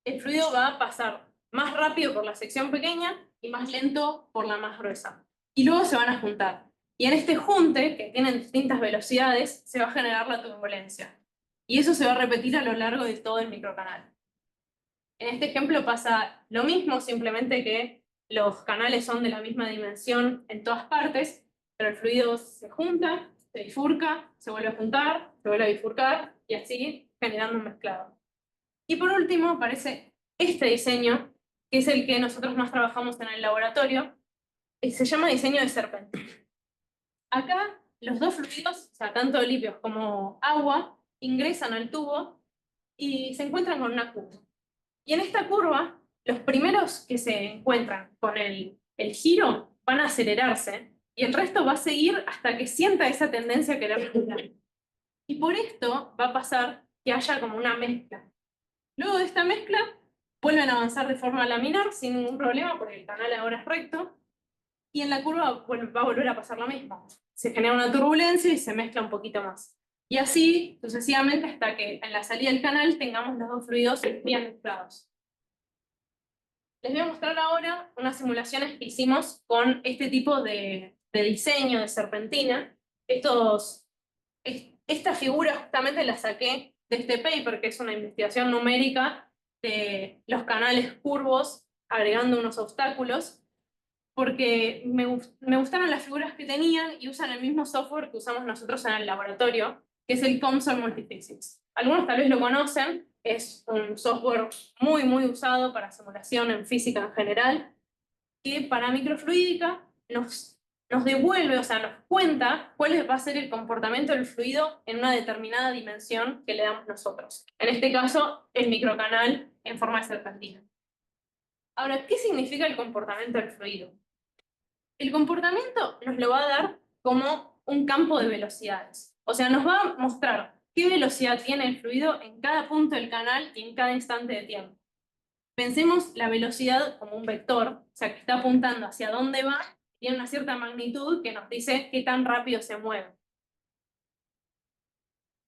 el fluido va a pasar más rápido por la sección pequeña y más lento por la más gruesa. Y luego se van a juntar. Y en este junte, que tienen distintas velocidades, se va a generar la turbulencia. Y eso se va a repetir a lo largo de todo el microcanal. En este ejemplo pasa lo mismo, simplemente que los canales son de la misma dimensión en todas partes, pero el fluido se junta, se bifurca, se vuelve a juntar, se vuelve a bifurcar, y así generando un mezclado. Y por último aparece este diseño, que es el que nosotros más trabajamos en el laboratorio, y se llama diseño de serpentina. Acá los dos fluidos, o sea, tanto lípidos como agua, ingresan al tubo y se encuentran con una curva. Y en esta curva, los primeros que se encuentran con el giro van a acelerarse y el resto va a seguir hasta que sienta esa tendencia a querer girar. Y por esto va a pasar que haya como una mezcla. Luego de esta mezcla, vuelven a avanzar de forma laminar sin ningún problema porque el canal ahora es recto. Y en la curva va a volver a pasar lo mismo. Se genera una turbulencia y se mezcla un poquito más. Y así sucesivamente hasta que en la salida del canal tengamos los dos fluidos bien mezclados. Les voy a mostrar ahora unas simulaciones que hicimos con este tipo de diseño de serpentina. Esta figura justamente la saqué de este paper, que es una investigación numérica de los canales curvos agregando unos obstáculos, porque me gustaron las figuras que tenían y usan el mismo software que usamos nosotros en el laboratorio, que es el COMSOL Multiphysics. Algunos tal vez lo conocen, es un software muy, muy usado para simulación en física en general, que para microfluídica nos devuelve, o sea, nos cuenta cuál va a ser el comportamiento del fluido en una determinada dimensión que le damos nosotros. En este caso, el microcanal en forma de serpentina. Ahora, ¿qué significa el comportamiento del fluido? El comportamiento nos lo va a dar como un campo de velocidades. O sea, nos va a mostrar qué velocidad tiene el fluido en cada punto del canal y en cada instante de tiempo. Pensemos la velocidad como un vector, o sea, que está apuntando hacia dónde va, y tiene una cierta magnitud que nos dice qué tan rápido se mueve.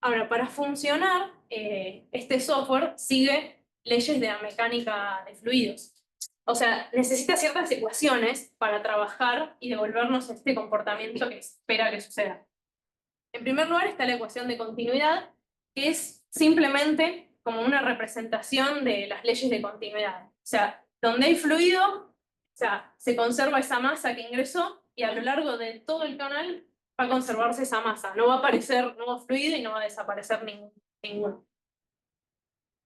Ahora, para funcionar, este software sigue leyes de la mecánica de fluidos. O sea, necesita ciertas ecuaciones para trabajar y devolvernos este comportamiento que se espera que suceda. En primer lugar está la ecuación de continuidad, que es simplemente como una representación de las leyes de continuidad. O sea, donde hay fluido, o sea, se conserva esa masa que ingresó y a lo largo de todo el canal va a conservarse esa masa. No va a aparecer nuevo fluido y no va a desaparecer ninguno.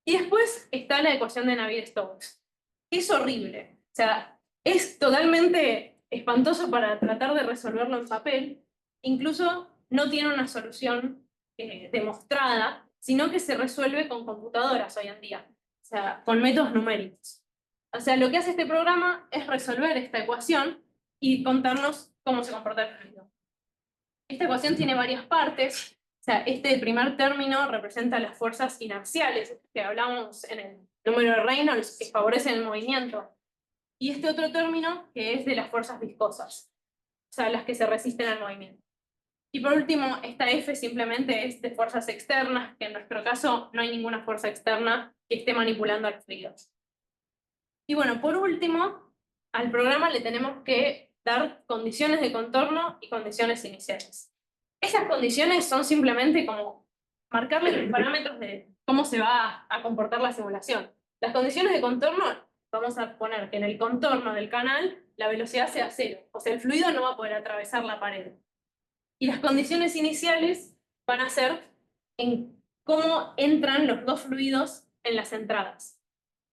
Y después está la ecuación de Navier-Stokes. Es horrible. O sea, es totalmente espantoso para tratar de resolverlo en papel. Incluso no tiene una solución demostrada, sino que se resuelve con computadoras hoy en día. O sea, con métodos numéricos. O sea, lo que hace este programa es resolver esta ecuación y contarnos cómo se comporta el fluido. Esta ecuación tiene varias partes. O sea, este primer término representa las fuerzas inerciales que hablamos en el número de Reynolds, que favorecen el movimiento. Y este otro término que es de las fuerzas viscosas, o sea, las que se resisten al movimiento. Y por último, esta F simplemente es de fuerzas externas, que en nuestro caso no hay ninguna fuerza externa que esté manipulando a los fluidos. Y bueno, por último, al programa le tenemos que dar condiciones de contorno y condiciones iniciales. Esas condiciones son simplemente como marcarle los parámetros de cómo se va a comportar la simulación. Las condiciones de contorno, vamos a poner que en el contorno del canal la velocidad sea 0, o sea, el fluido no va a poder atravesar la pared. Y las condiciones iniciales van a ser en cómo entran los dos fluidos en las entradas.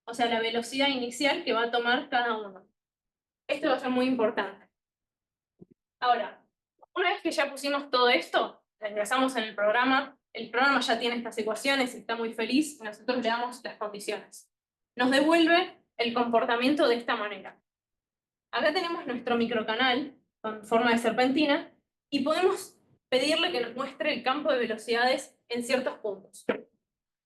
O sea, la velocidad inicial que va a tomar cada uno. Esto va a ser muy importante. Ahora, una vez que ya pusimos todo esto, ingresamos en el programa ya tiene estas ecuaciones y está muy feliz, y nosotros le damos las condiciones. Nos devuelve el comportamiento de esta manera. Acá tenemos nuestro microcanal con forma de serpentina y podemos pedirle que nos muestre el campo de velocidades en ciertos puntos.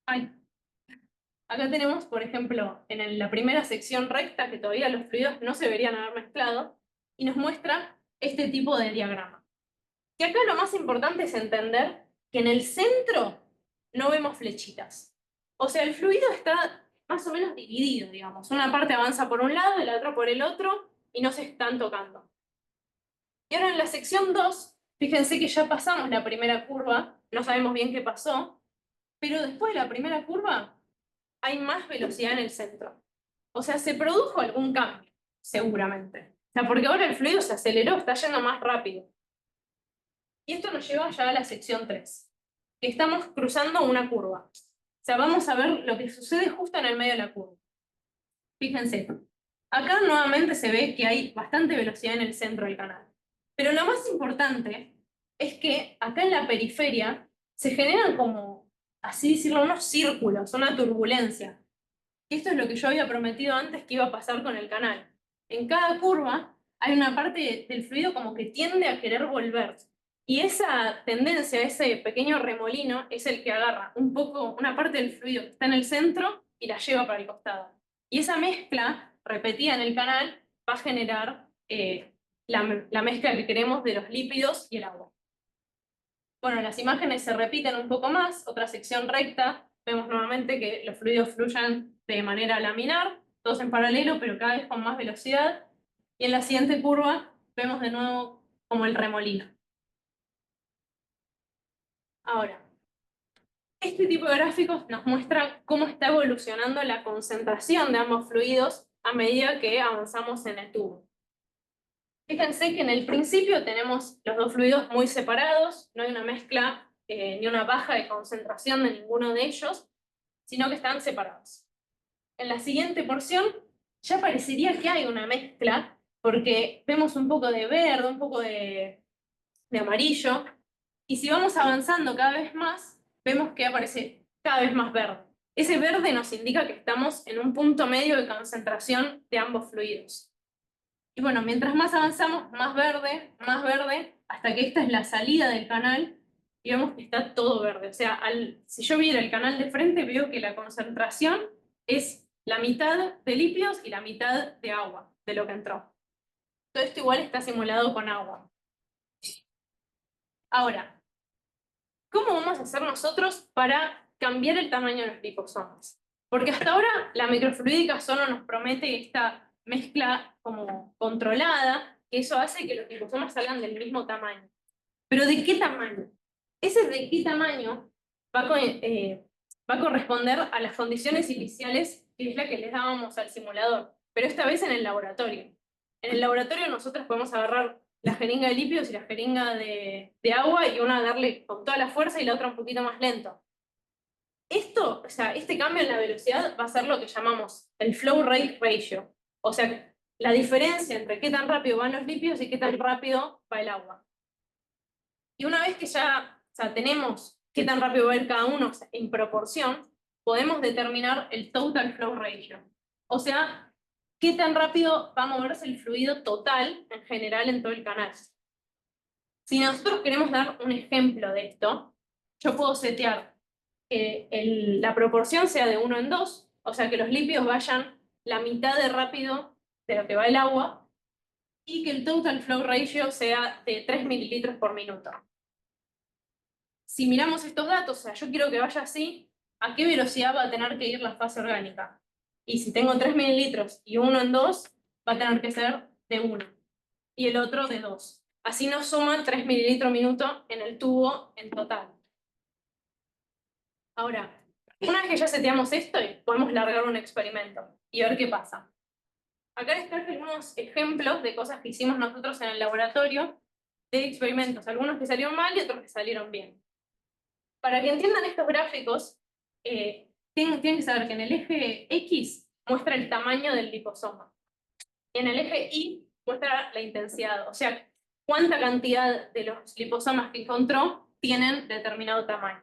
Acá tenemos, por ejemplo, en la primera sección recta, que todavía los fluidos no se deberían haber mezclado, y nos muestra este tipo de diagrama. Y acá lo más importante es entender que en el centro no vemos flechitas. O sea, el fluido está más o menos dividido, digamos. Una parte avanza por un lado y la otra por el otro, y no se están tocando. Y ahora en la sección 2, fíjense que ya pasamos la primera curva, no sabemos bien qué pasó, pero después de la primera curva hay más velocidad en el centro. O sea, se produjo algún cambio, seguramente. O sea, porque ahora el fluido se aceleró, está yendo más rápido. Y esto nos lleva ya a la sección 3, que estamos cruzando una curva. O sea, vamos a ver lo que sucede justo en el medio de la curva. Fíjense, acá nuevamente se ve que hay bastante velocidad en el centro del canal. Pero lo más importante es que acá en la periferia se generan como, así decirlo, unos círculos, una turbulencia. Esto es lo que yo había prometido antes que iba a pasar con el canal. En cada curva hay una parte del fluido como que tiende a querer volver. Y esa tendencia, ese pequeño remolino, es el que agarra un poco, una parte del fluido que está en el centro y la lleva para el costado. Y esa mezcla repetida en el canal va a generar la mezcla que queremos de los lípidos y el agua. Bueno, las imágenes se repiten un poco más, otra sección recta, vemos nuevamente que los fluidos fluyen de manera laminar, todos en paralelo, pero cada vez con más velocidad. Y en la siguiente curva vemos de nuevo como el remolino. Ahora, este tipo de gráficos nos muestra cómo está evolucionando la concentración de ambos fluidos a medida que avanzamos en el tubo. Fíjense que en el principio tenemos los dos fluidos muy separados, no hay una mezcla ni una baja de concentración de ninguno de ellos, sino que están separados. En la siguiente porción ya parecería que hay una mezcla, porque vemos un poco de verde, un poco de amarillo, y si vamos avanzando cada vez más, vemos que aparece cada vez más verde. Ese verde nos indica que estamos en un punto medio de concentración de ambos fluidos. Y bueno, mientras más avanzamos, más verde, hasta que esta es la salida del canal, y vemos que está todo verde. O sea, si yo viera el canal de frente, veo que la concentración es la mitad de lípidos y la mitad de agua, de lo que entró. Todo esto igual está simulado con agua. Ahora, ¿cómo vamos a hacer nosotros para cambiar el tamaño de los liposomas? Porque hasta ahora la microfluídica solo nos promete esta mezcla como controlada, que eso hace que los liposomas salgan del mismo tamaño. ¿Pero de qué tamaño? Ese de qué tamaño va a corresponder a las condiciones iniciales, que es la que les dábamos al simulador, pero esta vez en el laboratorio. En el laboratorio nosotros podemos agarrar la jeringa de lípidos y la jeringa de agua y una darle con toda la fuerza y la otra un poquito más lento. Esto, o sea, este cambio en la velocidad va a ser lo que llamamos el flow rate ratio. O sea, la diferencia entre qué tan rápido van los lípidos y qué tan rápido va el agua. Y una vez que ya, o sea, tenemos qué tan rápido va a ir cada uno, o sea, en proporción, podemos determinar el total flow ratio. O sea, qué tan rápido va a moverse el fluido total en general en todo el canal. Si nosotros queremos dar un ejemplo de esto, yo puedo setear que la proporción sea de 1 en 2, o sea que los lípidos vayan la mitad de rápido de lo que va el agua, y que el total flow ratio sea de 3 mililitros por minuto. Si miramos estos datos, o sea, yo quiero que vaya así, ¿a qué velocidad va a tener que ir la fase orgánica? Y si tengo 3 mililitros y 1 en 2, va a tener que ser de 1, y el otro de 2. Así nos suman 3 mililitros minuto en el tubo en total. Ahora, una vez que ya seteamos esto, podemos largar un experimento y ver qué pasa. Acá les traje algunos ejemplos de cosas que hicimos nosotros en el laboratorio, de experimentos, algunos que salieron mal y otros que salieron bien. Para que entiendan estos gráficos, tienen que saber que en el eje X muestra el tamaño del liposoma. Y en el eje Y muestra la intensidad, o sea, cuánta cantidad de los liposomas que encontró tienen determinado tamaño.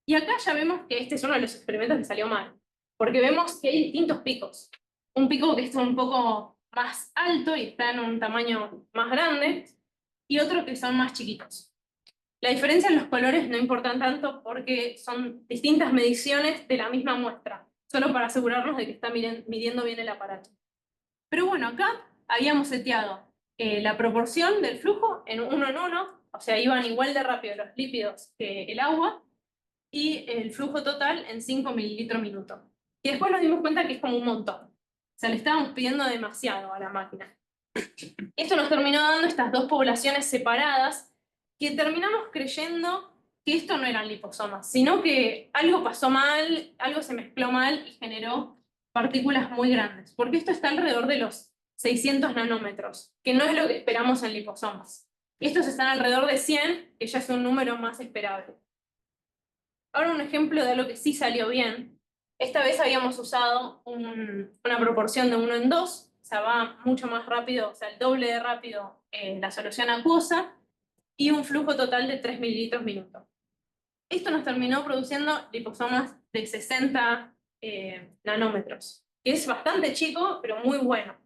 Y acá ya vemos que este es uno de los experimentos que salió mal, porque vemos que hay distintos picos. Un pico que está un poco más alto y está en un tamaño más grande, y otro que son más chiquitos. La diferencia en los colores no importa tanto porque son distintas mediciones de la misma muestra, solo para asegurarnos de que está midiendo bien el aparato. Pero bueno, acá habíamos seteado la proporción del flujo en 1 en 1, o sea, iban igual de rápido los lípidos que el agua, y el flujo total en 5 mililitros minuto. Y después nos dimos cuenta que es como un montón. O sea, le estábamos pidiendo demasiado a la máquina. Esto nos terminó dando estas dos poblaciones separadas, que terminamos creyendo que esto no eran liposomas, sino que algo pasó mal, algo se mezcló mal y generó partículas muy grandes, porque esto está alrededor de los 600 nanómetros, que no es lo que esperamos en liposomas. Estos están alrededor de 100, que ya es un número más esperable. Ahora un ejemplo de algo que sí salió bien. Esta vez habíamos usado una proporción de 1 en 2, o sea, va mucho más rápido, o sea, el doble de rápido la solución acuosa, y un flujo total de 3 mililitros minuto. Esto nos terminó produciendo liposomas de 60 nanómetros, que es bastante chico, pero muy bueno.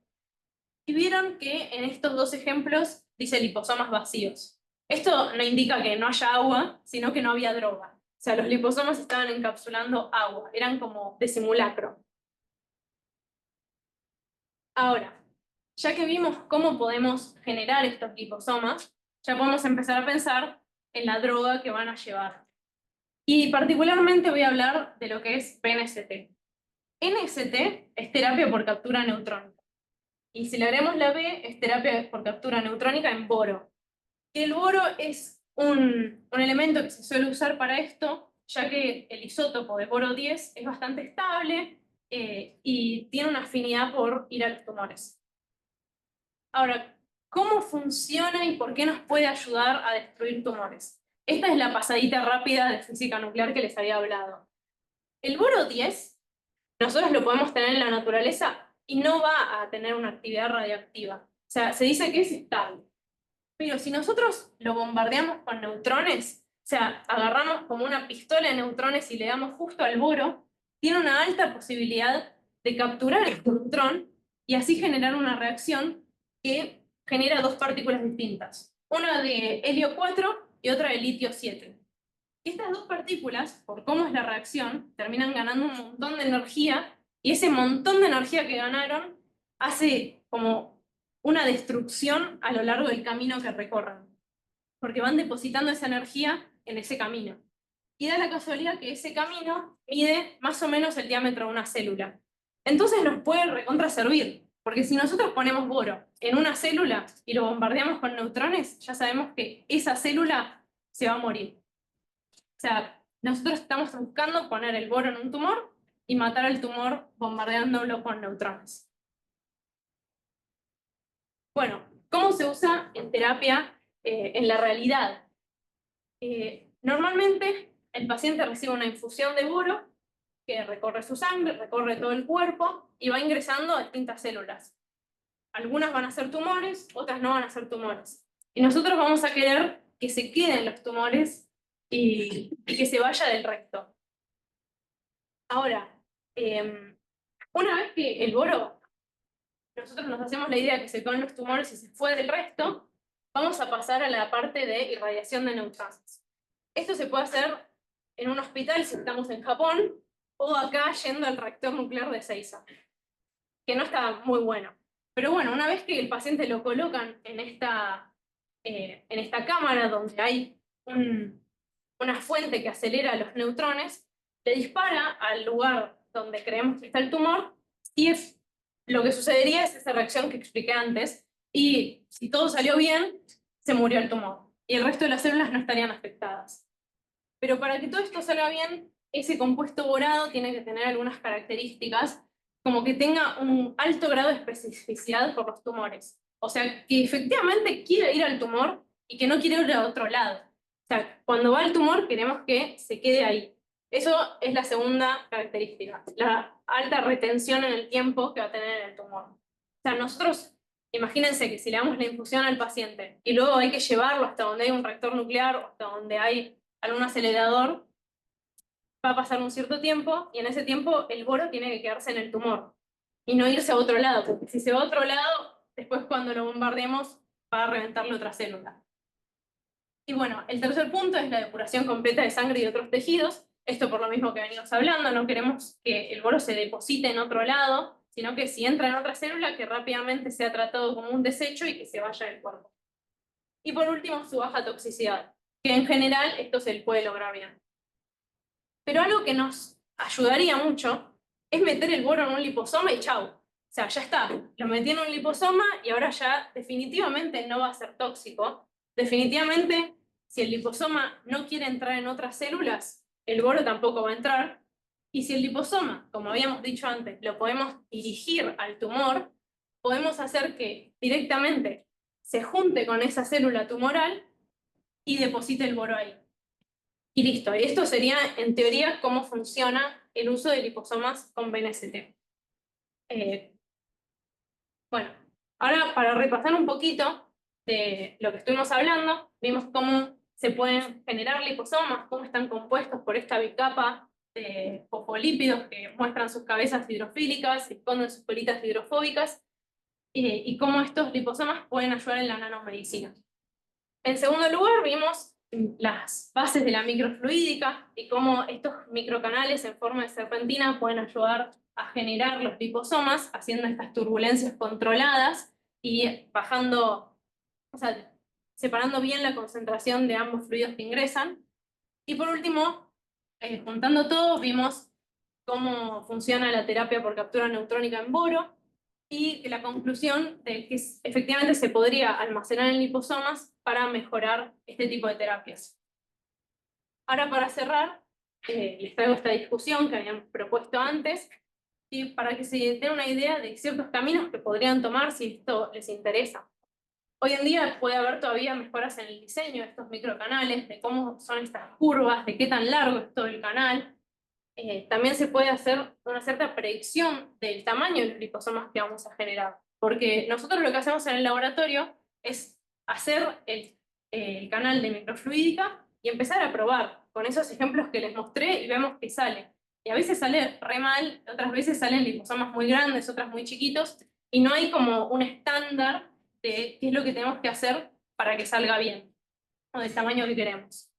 Y vieron que en estos dos ejemplos dice liposomas vacíos. Esto no indica que no haya agua, sino que no había droga. O sea, los liposomas estaban encapsulando agua, eran como de simulacro. Ahora, ya que vimos cómo podemos generar estos liposomas, ya podemos empezar a pensar en la droga que van a llevar. Y particularmente voy a hablar de lo que es PNST. NST es terapia por captura neutrónica. Y si le agregamos la B, es terapia por captura neutrónica en boro. El boro es un elemento que se suele usar para esto, ya que el isótopo de boro 10 es bastante estable y tiene una afinidad por ir a los tumores. Ahora, ¿cómo funciona y por qué nos puede ayudar a destruir tumores? Esta es la pasadita rápida de física nuclear que les había hablado. El boro 10, nosotros lo podemos tener en la naturaleza y no va a tener una actividad radioactiva. O sea, se dice que es estable. Pero si nosotros lo bombardeamos con neutrones, o sea, agarramos como una pistola de neutrones y le damos justo al boro, tiene una alta posibilidad de capturar el neutrón y así generar una reacción que genera dos partículas distintas. Una de helio 4 y otra de litio 7. Estas dos partículas, por cómo es la reacción, terminan ganando un montón de energía y ese montón de energía que ganaron hace como una destrucción a lo largo del camino que recorren, porque van depositando esa energía en ese camino. y da la casualidad que ese camino mide más o menos el diámetro de una célula. Entonces nos puede recontra servir, porque si nosotros ponemos boro en una célula y lo bombardeamos con neutrones, ya sabemos que esa célula se va a morir. O sea, nosotros estamos buscando poner el boro en un tumor y matar al tumor bombardeándolo con neutrones. Bueno, ¿cómo se usa en terapia en la realidad? Normalmente el paciente recibe una infusión de boro que recorre su sangre, recorre todo el cuerpo y va ingresando a distintas células. Algunas van a ser tumores, otras no van a ser tumores. Y nosotros vamos a querer que se queden los tumores y que se vaya del recto. Ahora, una vez que el boro, nosotros nos hacemos la idea que se quedan los tumores y se fue del resto, vamos a pasar a la parte de irradiación de neutrones. Esto se puede hacer en un hospital si estamos en Japón, o acá yendo al reactor nuclear de Ezeiza, que no está muy bueno. Pero bueno, una vez que el paciente lo colocan en esta cámara donde hay una fuente que acelera los neutrones, le dispara al lugar donde creemos que está el tumor, y lo que sucedería es esa reacción que expliqué antes, y si todo salió bien, se murió el tumor, y el resto de las células no estarían afectadas. Pero para que todo esto salga bien, ese compuesto borado tiene que tener algunas características, como que tenga un alto grado de especificidad por los tumores. O sea, que efectivamente quiera ir al tumor y que no quiere ir a otro lado. O sea, cuando va al tumor queremos que se quede ahí. Eso es la segunda característica, la alta retención en el tiempo que va a tener en el tumor. O sea, nosotros, imagínense que si le damos la infusión al paciente y luego hay que llevarlo hasta donde hay un reactor nuclear o hasta donde hay algún acelerador, va a pasar un cierto tiempo y en ese tiempo el boro tiene que quedarse en el tumor y no irse a otro lado, porque si se va a otro lado, después cuando lo bombardeemos va a reventarle otra célula. Y bueno, el tercer punto es la depuración completa de sangre y de otros tejidos. Esto por lo mismo que venimos hablando, no queremos que el boro se deposite en otro lado, sino que si entra en otra célula, que rápidamente sea tratado como un desecho y que se vaya del cuerpo. Y por último, su baja toxicidad, que en general esto se puede lograr bien. Pero algo que nos ayudaría mucho es meter el boro en un liposoma y chau. O sea, ya está, lo metí en un liposoma y ahora ya definitivamente no va a ser tóxico. Definitivamente, si el liposoma no quiere entrar en otras células, el boro tampoco va a entrar. Y si el liposoma, como habíamos dicho antes, lo podemos dirigir al tumor, podemos hacer que directamente se junte con esa célula tumoral y deposite el boro ahí. Y listo, y esto sería, en teoría, cómo funciona el uso de liposomas con BNST. Bueno, ahora para repasar un poquito de lo que estuvimos hablando, vimos cómo se pueden generar liposomas, cómo están compuestos por esta bicapa de fosfolípidos que muestran sus cabezas hidrofílicas, esconden sus colitas hidrofóbicas, y cómo estos liposomas pueden ayudar en la nanomedicina. En segundo lugar, vimos las bases de la microfluídica y cómo estos microcanales en forma de serpentina pueden ayudar a generar los liposomas, haciendo estas turbulencias controladas y bajando, o sea, separando bien la concentración de ambos fluidos que ingresan. Y por último, juntando todo, vimos cómo funciona la terapia por captura neutrónica en boro, y la conclusión de que efectivamente se podría almacenar en liposomas para mejorar este tipo de terapias. Ahora, para cerrar, les traigo esta discusión que habían propuesto antes, y para que se den una idea de ciertos caminos que podrían tomar si esto les interesa. Hoy en día puede haber todavía mejoras en el diseño de estos microcanales, de cómo son estas curvas, de qué tan largo es todo el canal. También se puede hacer una cierta predicción del tamaño de los liposomas que vamos a generar. Porque nosotros lo que hacemos en el laboratorio es hacer el canal de microfluídica y empezar a probar con esos ejemplos que les mostré y vemos que sale. Y a veces sale re mal, otras veces salen liposomas muy grandes, otras muy chiquitos, y no hay como un estándar de qué es lo que tenemos que hacer para que salga bien, o del tamaño que queremos.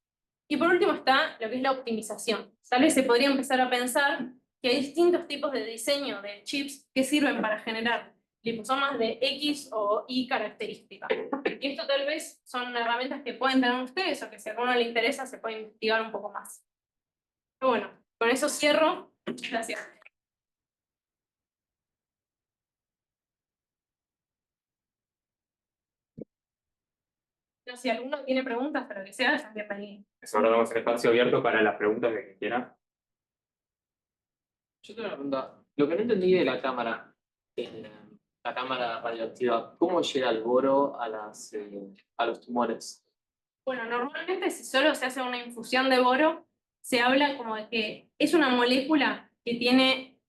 Y por último está lo que es la optimización. Tal vez se podría empezar a pensar que hay distintos tipos de diseño de chips que sirven para generar liposomas de X o Y características. Y esto tal vez son herramientas que pueden tener ustedes o que si a alguno le interesa se puede investigar un poco más. Pero bueno, con eso cierro. Gracias. No, si alguno tiene preguntas, pero que sea, están bienvenidos. Eso, ahora damos el espacio abierto para las preguntas de quien quiera. Yo tengo una pregunta. Lo que no entendí de la cámara, la cámara radioactiva, ¿cómo llega el boro a los tumores? Bueno, normalmente si solo se hace una infusión de boro, se habla como de que es una molécula que tiene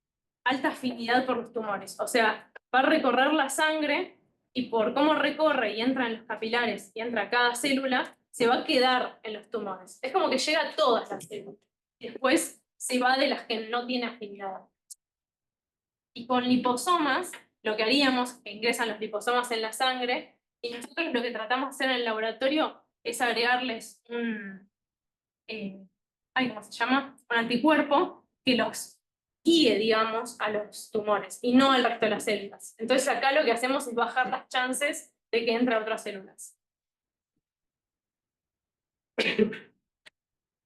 alta afinidad por los tumores. O sea, va a recorrer la sangre y por cómo recorre y entra en los capilares y entra a cada célula, se va a quedar en los tumores. Es como que llega a todas las células. Después se va de las que no tiene afinidad. Y con liposomas, lo que haríamos, que ingresan los liposomas en la sangre, y nosotros lo que tratamos de hacer en el laboratorio es agregarles ¿cómo se llama? Un anticuerpo que los guíe, digamos, a los tumores y no al resto de las células. Entonces acá lo que hacemos es bajar las chances de que entre a otras células.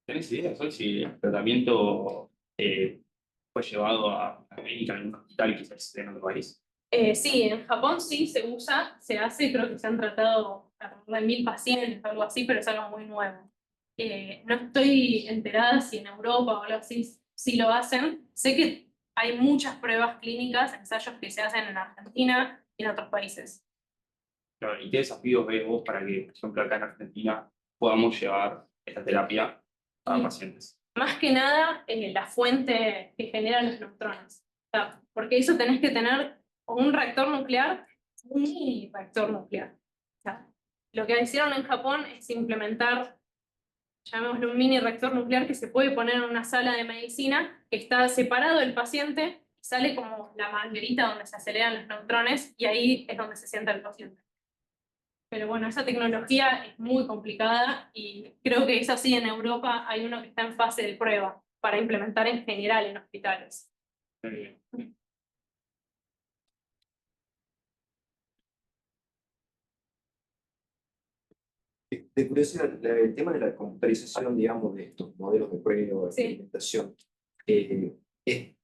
¿Tenés idea, Sol, si el tratamiento fue llevado a América en un hospital quizás en otro país? Sí, en Japón sí se usa, se hace, creo que se han tratado alrededor de 1000 pacientes, algo así, pero es algo muy nuevo. No estoy enterada si en Europa o algo así sí lo hacen. Sé que hay muchas pruebas clínicas, ensayos que se hacen en Argentina y en otros países. Claro, ¿y qué desafíos ves vos para que, por ejemplo, acá en Argentina podamos llevar esta terapia a Y pacientes? más que nada, la fuente que genera los neutrones. O sea, porque eso tenés que tener o un reactor nuclear o un mini reactor nuclear. O sea, lo que hicieron en Japón es implementar, llamémoslo un mini reactor nuclear que se puede poner en una sala de medicina, que está separado del paciente, y sale como la manguerita donde se aceleran los neutrones, y ahí es donde se sienta el paciente. Pero bueno, esa tecnología es muy complicada y creo que es así en Europa, hay uno que está en fase de prueba para implementar en general en hospitales. Eh, De curiosidad, el tema de la computarización, digamos, de estos modelos de prueba, de Sí. experimentación, es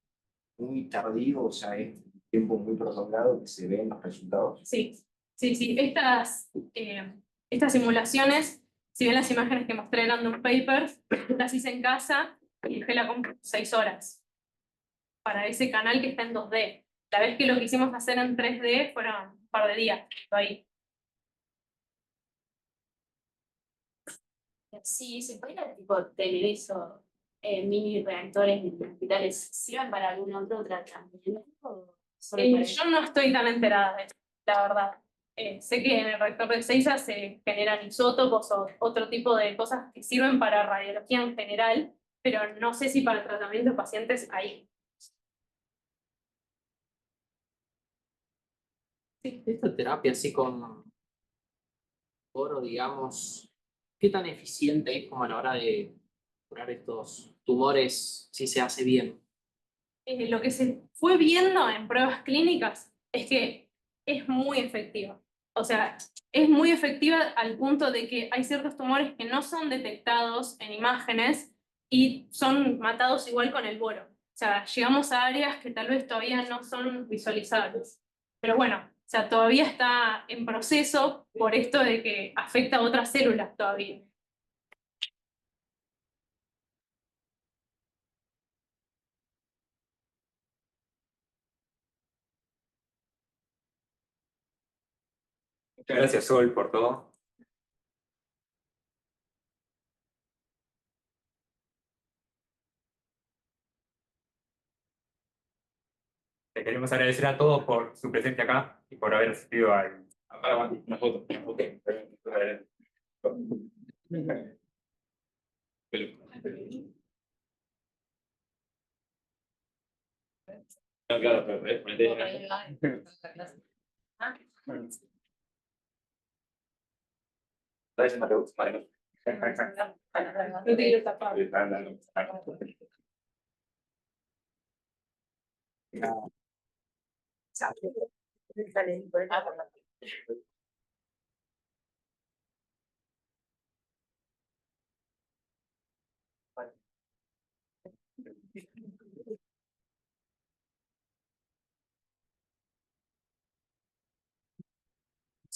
muy tardío, o sea, es un tiempo muy prolongado que se ven los resultados. Sí, sí, sí. Estas simulaciones, si bien las imágenes que mostré eran de un paper, las hice en casa y dejé la compu 6 horas para ese canal que está en 2D. La vez que lo quisimos hacer en 3D fueron un par de días. Ahí. Sí, se podría tipo tener eso, mini reactores en hospitales, ¿sirven para algún otro tratamiento? ¿O solo para Yo no estoy tan enterada de eso, la verdad. Sé que en el reactor de Ezeiza se generan isótopos o otro tipo de cosas que sirven para radiología en general, pero no sé si para el tratamiento de pacientes ahí. Sí. Esta terapia así con boro, digamos, ¿qué tan eficiente es como a la hora de curar estos tumores si se hace bien? Lo que se fue viendo en pruebas clínicas es que es muy efectiva. O sea, es muy efectiva al punto de que hay ciertos tumores que no son detectados en imágenes y son matados igual con el boro. O sea, llegamos a áreas que tal vez todavía no son visualizables. Pero bueno, o sea, todavía está en proceso por esto de que afecta a otras células todavía. Muchas gracias, Sol, por todo. Te queremos agradecer a todos por su presencia acá y por haber asistido al... Acá, Mati, una foto, una foto. No, claro, pero ponete. Dale una pregunta, vale. No te quiero tapar.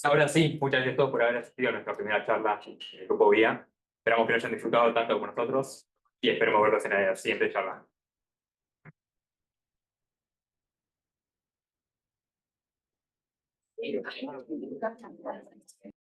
Ahora sí, muchas gracias a todos por haber asistido a nuestra primera charla en el Grupo Vía. Esperamos que lo hayan disfrutado tanto como nosotros y esperemos verlos en la siguiente charla. Sí.